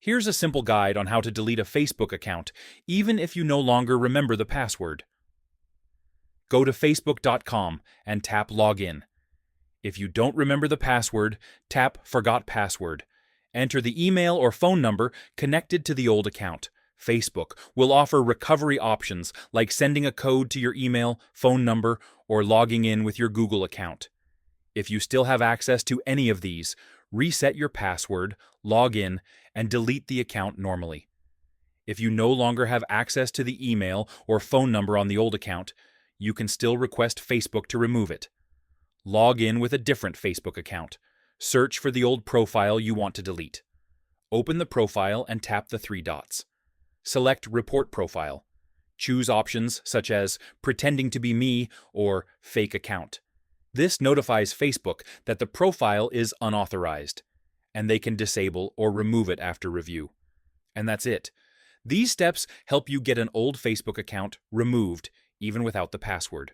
Here's a simple guide on how to delete a Facebook account, even if you no longer remember the password. Go to facebook.com and tap Login. If you don't remember the password, tap Forgot Password. Enter the email or phone number connected to the old account. Facebook will offer recovery options like sending a code to your email, phone number, or logging in with your Google account. If you still have access to any of these, reset your password, log in, and delete the account normally. If you no longer have access to the email or phone number on the old account, you can still request Facebook to remove it. Log in with a different Facebook account. Search for the old profile you want to delete. Open the profile and tap the three dots. Select Report Profile. Choose options such as Pretending to be me or Fake Account. This notifies Facebook that the profile is unauthorized, and they can disable or remove it after review. And that's it. These steps help you get an old Facebook account removed, even without the password.